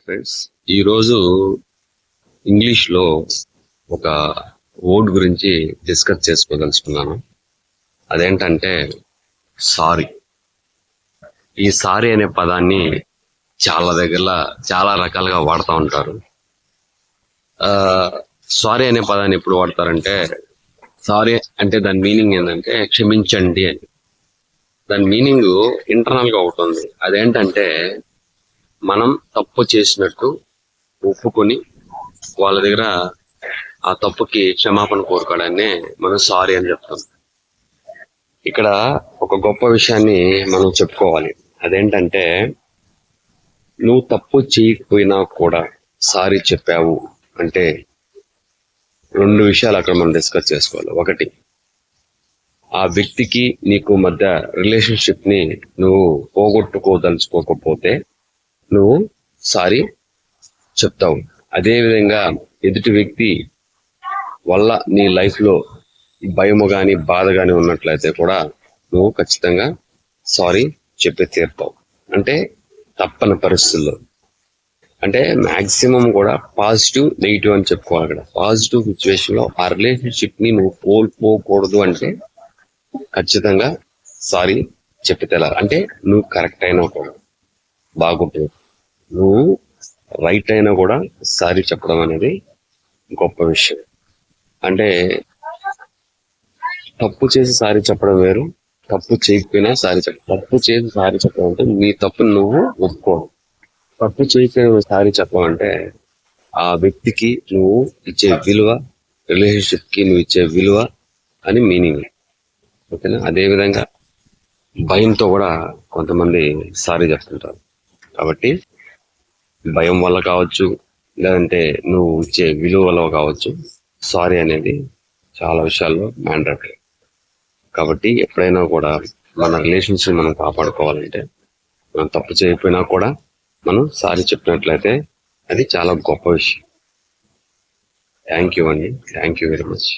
Friends, ఈరోజు ఇంగ్లీష్లో ఒక వర్డ్ గురించి డిస్కస్ చేసుకోదలుచుకున్నాను. అదేంటంటే సారీ. ఈ సారీ అనే పదాన్ని చాలా రకాలుగా వాడుతూ ఉంటారు. సారీ అనే పదాన్ని ఎప్పుడు వాడతారంటే, సారీ అంటే దాని మీనింగ్ ఏంటంటే క్షమించండి అని. దాని మీనింగ్ ఇంటర్నల్గా ఒకటి ఉంది. అదేంటంటే మనం తప్పు చేసినట్టు ఒప్పుకొని వాళ్ళ దగ్గర ఆ తప్పుకి క్షమాపణ కోరుకోవడాన్ని మనం సారీ అని చెప్తాం. ఇక్కడ ఒక గొప్ప విషయాన్ని మనం చెప్పుకోవాలి. అదేంటంటే నువ్వు తప్పు చేయకపోయినా కూడా సారీ చెప్పావు అంటే రెండు విషయాలు అక్కడ మనం డిస్కస్ చేసుకోవాలి. ఒకటి, ఆ వ్యక్తికి నీకు మధ్య రిలేషన్షిప్ ని నువ్వు పోగొట్టుకోదలుచుకోకపోతే నువ్వు సారీ చెప్తావు. అదేవిధంగా ఎదుటి వ్యక్తి వల్ల నీ లైఫ్లో భయము కానీ బాధ కానీ ఉన్నట్లయితే కూడా నువ్వు ఖచ్చితంగా సారీ చెప్పి తీరుతావు. అంటే తప్పని పరిస్థితుల్లో, అంటే మ్యాక్సిమం కూడా పాజిటివ్ నెగిటివ్ అని చెప్పుకోవాలి. అక్కడ పాజిటివ్ సిచ్యువేషన్లో ఆ రిలేషన్షిప్ని నువ్వు కోల్పోకూడదు అంటే ఖచ్చితంగా సారీ చెప్పి తెలాలి. అంటే నువ్వు కరెక్ట్ అయినా కూడా బాగుంటుంది, నువ్వు రైట్ అయినా కూడా సారీ చెప్పడం అనేది గొప్ప విషయం. అంటే తప్పు చేసి సారీ చెప్పడం వేరు, తప్పు చేయకపోయినా సారీ చెప్పడం. తప్పు చేసి సారీ చెప్పడం అంటే నీ తప్పును నువ్వు ఒప్పుకోవడం. తప్పు చేయకపోయినా సారీ చెప్పడం అంటే ఆ వ్యక్తికి నువ్వు ఇచ్చే విలువ, రిలేషన్షిప్ కి నువ్వు ఇచ్చే విలువ అని మీనింగ్. ఓకేనా? అదేవిధంగా భయంతో కూడా కొంతమంది సారీ చెప్తుంటారు. కాబట్టి భయం వల్ల కావచ్చు, లేదంటే నువ్వు ఇచ్చే విలువ వల్ల కావచ్చు, సారీ అనేది చాలా విషయాల్లో మ్యాండేటరీ. కాబట్టి ఎప్పుడైనా కూడా మన రిలేషన్షిప్ మనం కాపాడుకోవాలంటే మనం తప్పు చేయకపోయినా కూడా మనం సారీ చెప్పినట్లయితే అది చాలా గొప్ప విషయం. థ్యాంక్ యూ అండి. Thank you very much.